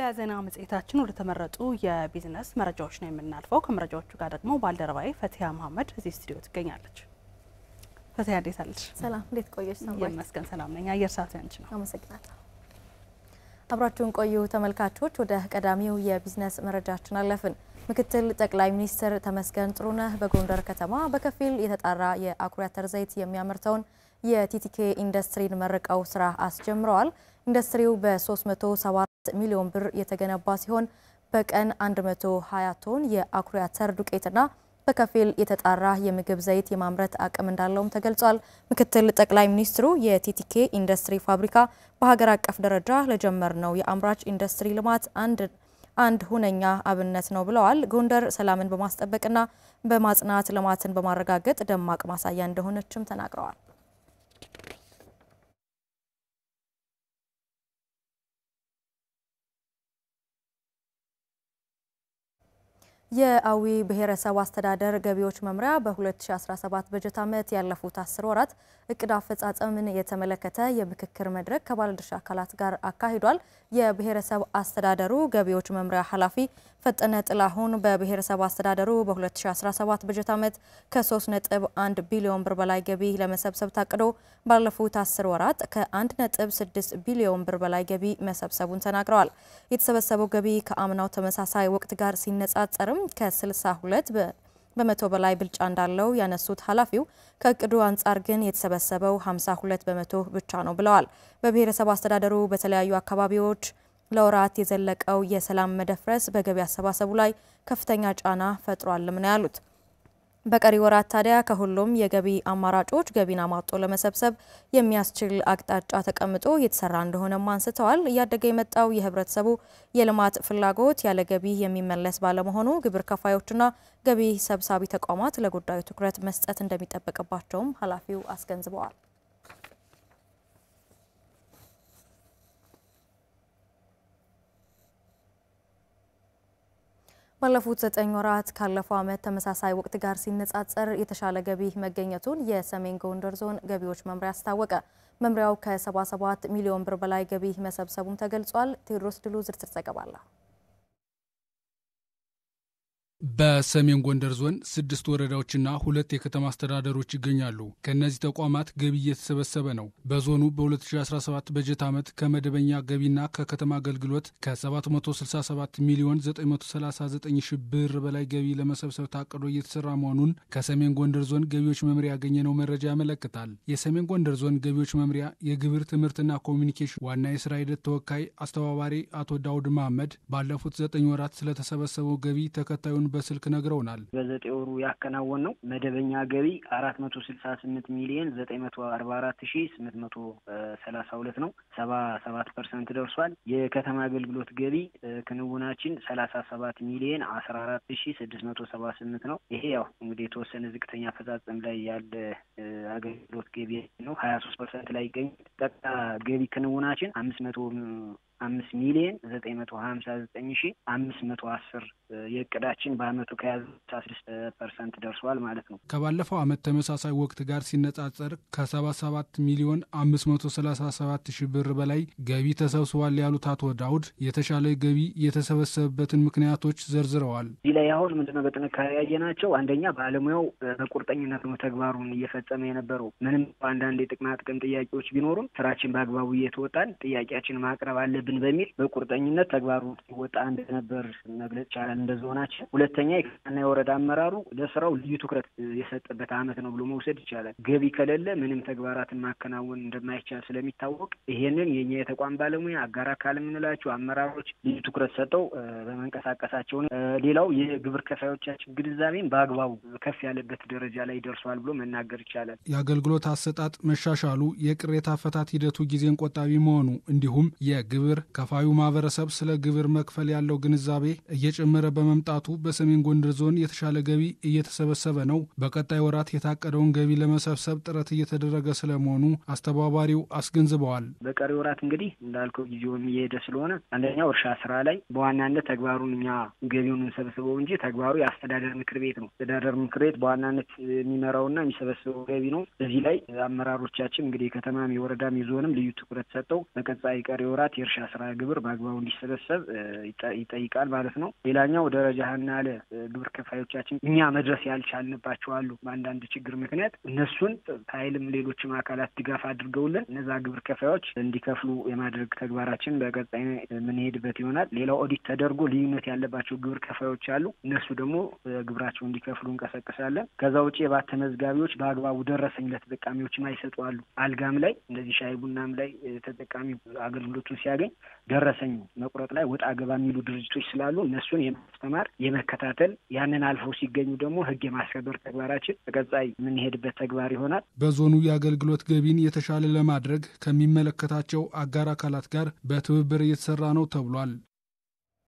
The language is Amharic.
ለዜና መጽሔታችን ወደ ተመረጡ የቢዝነስ መረጃዎች ነው የምናልፈው። ከመረጃዎቹ ጋር ደግሞ ባልደረባዬ ፈቲያ መሐመድ እዚህ ስቱዲዮ ትገኛለች። ፈቲያ እንዴት አለሽ? ሰላም፣ እንዴት ቆየሽ? ይመስገን ሰላም ነኝ። አየር ሰዓቱ ያንቺ ነው። አመሰግናለሁ። አብራችሁን ቆዩ ተመልካቾች። ወደ ቀዳሚው የቢዝነስ መረጃችን አለፍን። ምክትል ጠቅላይ ሚኒስትር ተመስገን ጥሩነህ በጎንደር ከተማ በከፊል የተጣራ የአኩሪ አተር ዘይት የሚያመርተውን የቲቲኬ ኢንዱስትሪን መርቀው ስራ አስጀምረዋል። ኢንዱስትሪው በ374 ሚሊዮን ብር የተገነባ ሲሆን በቀን 120 ቶን የአኩሪ አተር ዱቄትና በከፊል የተጣራ የምግብ ዘይት የማምረት አቅም እንዳለውም ተገልጿል። ምክትል ጠቅላይ ሚኒስትሩ የቲቲኬ ኢንዱስትሪ ፋብሪካ በሀገር አቀፍ ደረጃ ለጀመርነው የአምራች ኢንዱስትሪ ልማት አንድ ሁነኛ አብነት ነው ብለዋል። ጎንደር ሰላምን በማስጠበቅና በማጽናት ልማትን በማረጋገጥ ደማቅ ማሳያ እንደሆነችም ተናግረዋል። የአዊ ብሔረሰብ አስተዳደር ገቢዎች መምሪያ በ2017 በጀት ዓመት ያለፉት 10 ወራት እቅድ አፈጻጸምን የተመለከተ የምክክር መድረክ ከባለድርሻ አካላት ጋር አካሂዷል። የብሔረሰብ አስተዳደሩ ገቢዎች መምሪያ ኃላፊ ፈጠነ ጥላሁን በብሔረሰብ አስተዳደሩ በ2017 በጀት ዓመት ከ3.1 ቢሊዮን ብር በላይ ገቢ ለመሰብሰብ ታቅዶ ባለፉት 10 ወራት ከ1.6 ቢሊዮን ብር በላይ ገቢ መሰብሰቡን ተናግረዋል። የተሰበሰበው ገቢ ከአምናው ተመሳሳይ ወቅት ጋር ሲነጻጸርም ከ62 በመቶ በላይ ብልጫ እንዳለው ያነሱት ኃላፊው ከእቅዱ አንጻር ግን የተሰበሰበው 52 በመቶ ብቻ ነው ብለዋል። በብሔረሰብ አስተዳደሩ በተለያዩ አካባቢዎች ለወራት የዘለቀው የሰላም መደፍረስ በገቢ አሰባሰቡ ላይ ከፍተኛ ጫና ፈጥሯልም ነው ያሉት። በቀሪ ወራት ታዲያ ከሁሉም የገቢ አማራጮች ገቢን አሟጦ ለመሰብሰብ የሚያስችል አቅጣጫ ተቀምጦ የተሰራ እንደሆነም አንስተዋል። እያደገ የመጣው የህብረተሰቡ የልማት ፍላጎት ያለ ገቢ የሚመለስ ባለመሆኑ ግብር ከፋዮችና ገቢ ሰብሳቢ ተቋማት ለጉዳዩ ትኩረት መስጠት እንደሚጠበቅባቸውም ኃላፊው አስገንዝበዋል። ባለፉት 9 ወራት ካለፈው ዓመት ተመሳሳይ ወቅት ጋር ሲነጻጸር የተሻለ ገቢ መገኘቱን የሰሜን ጎንደር ዞን ገቢዎች መምሪያ አስታወቀ። መምሪያው ከ77 ሚሊዮን ብር በላይ ገቢ መሰብሰቡም ተገልጿል። ቴዎድሮስ ድሉ ዝርዝር ዘገባ አለው። በሰሜን ጎንደር ዞን 6 ወረዳዎችና 2 የከተማ አስተዳደሮች ይገኛሉ። ከነዚህ ተቋማት ገቢ እየተሰበሰበ ነው። በዞኑ በ2017 በጀት ዓመት ከመደበኛ ገቢና ከከተማ አገልግሎት ከ767 ሚሊዮን 939 ሺህ ብር በላይ ገቢ ለመሰብሰብ ታቅዶ እየተሰራ መሆኑን ከሰሜን ጎንደር ዞን ገቢዎች መምሪያ ያገኘነው መረጃ ያመለክታል። የሰሜን ጎንደር ዞን ገቢዎች መምሪያ የግብር ትምህርትና ኮሚኒኬሽን ዋና የስራ ሂደት ተወካይ አስተባባሪ አቶ ዳውድ መሐመድ ባለፉት 9 ወራት ስለተሰበሰበው ገቢ ተከታዩን በስልክ ነግረውናል። በ9 ወሩ ያከናወን ነው መደበኛ ገቢ 468 ሚሊዮን 944832 ነው። 77% ደርሷል። የከተማ አገልግሎት ገቢ ክንውናችን 37 ሚሊዮን 14678 ነው። ይሄ ያው እንግዲህ የተወሰነ ዝቅተኛ አፈጻጸም ላይ ያለ አገልግሎት ገቢ ነው። 23% ላይ ይገኛል። ጠቅላላ ገቢ ክንውናችን 5 ሚሊዮን 959510 የእቅዳችን በአመቱ ከያዘ 16% ደርሷል ማለት ነው። ከባለፈው አመት ተመሳሳይ ወቅት ጋር ሲነጻጸር ከ77 ሚሊዮን 537 ሺህ ብር በላይ ገቢ ተሰብስቧል ያሉት አቶ ዳውድ የተሻለ ገቢ የተሰበሰበበትን ምክንያቶች ዘርዝረዋል። እዚህ ላይ አሁን ምንድነው በጥንካሬ ያየናቸው፣ አንደኛ ባለሙያው በቁርጠኝነት ነው ተግባሩን እየፈጸመ የነበረው። ምንም አንዳንድ የጥቅማ ጥቅም ጥያቄዎች ቢኖሩም ስራችን በአግባቡ እየተወጣን ጥያቄያችን ማቅረብ አለብን በሚል በቁርጠኝነት ተግባሩን ሲወጣ እንደነበር መግለጽ ይቻላል እንደ ዞናችን። ሁለተኛ የከተማና የወረዳ አመራሩ ለስራው ልዩ ትኩረት የሰጠበት አመት ነው ብሎ መውሰድ ይቻላል። ገቢ ከሌለ ምንም ተግባራትን ማከናወን እንደማይቻል ስለሚታወቅ ይሄንን የኛ የተቋም ባለሙያ አጋር አካል የምንላቸው አመራሮች ልዩ ትኩረት ሰጠው በመንቀሳቀሳቸው ነው። ሌላው የግብር ከፋዮቻችን ግንዛቤን በአግባቡ ከፍ ያለበት ደረጃ ላይ ደርሷል ብሎ መናገር ይቻላል። የአገልግሎት አሰጣጥ መሻሻሉ፣ የቅሬታ አፈታት ሂደቱ ጊዜን ቆጣቢ መሆኑ እንዲሁም የግብር ከፋዩ ማህበረሰብ ስለ ግብር መክፈል ያለው ግንዛቤ እየጨመረ በመምጣቱ በሰሜን ጎንደር ዞን የተሻለ ገቢ እየተሰበሰበ ነው። በቀጣይ ወራት የታቀደውን ገቢ ለመሰብሰብ ጥረት እየተደረገ ስለመሆኑ አስተባባሪው አስገንዝበዋል። በቀሪ ወራት እንግዲህ እንዳልከው ጊዜውም እየሄደ ስለሆነ አንደኛው እርሻ ስራ ላይ በዋናነት ተግባሩን እኛ ገቢውን እንሰበስበው እንጂ ተግባሩ የአስተዳደር ምክር ቤት ነው። አስተዳደር ምክር ቤት በዋናነት የሚመራውና የሚሰበስበው ገቢ ነው። እዚህ ላይ አመራሮቻችን እንግዲህ ከተማም የወረዳም የዞንም ልዩ ትኩረት ሰጠው በቀጣይ ቀሪ ወራት የእርሻ ስራ ግብር በአግባቡ እንዲሰበሰብ ይጠይቃል ማለት ነው። ሌላኛው ደረጃ ሀና ያለ ግብር ከፋዮቻችን እኛ መድረስ ያልቻልንባቸው አሉ። በአንዳንድ ችግር ምክንያት እነሱን ኃይልም ሌሎችም አካላት ድጋፍ አድርገውልን እነዛ ግብር ከፋዮች እንዲከፍሉ የማድረግ ተግባራችን በቀጣይ የምንሄድበት ይሆናል። ሌላው ኦዲት ተደርጎ ልዩነት ያለባቸው ግብር ከፋዮች አሉ። እነሱ ደግሞ ግብራቸው እንዲከፍሉ እንቀሰቅሳለን። ከዛ ውጭ የባት ተመዝጋቢዎች በአግባቡ ደረሰኝ ለተጠቃሚዎች ማይሰጡ አሉ። አልጋም ላይ እንደዚህ ሻይ ቡናም ላይ ተጠቃሚ አገልግሎቱን ሲያገኝ ደረሰኝ መቁረጥ ላይ ወጣ ገባ የሚሉ ድርጅቶች ስላሉ እነሱን የማስተማር የመከታተል ያንን አልፈው ሲገኙ ደግሞ ሕግ የማስከበር ተግባራችን በቀጣይ የምንሄድበት ተግባር ይሆናል። በዞኑ የአገልግሎት ገቢን የተሻለ ለማድረግ ከሚመለከታቸው አጋር አካላት ጋር በትብብር እየተሰራ ነው ተብሏል።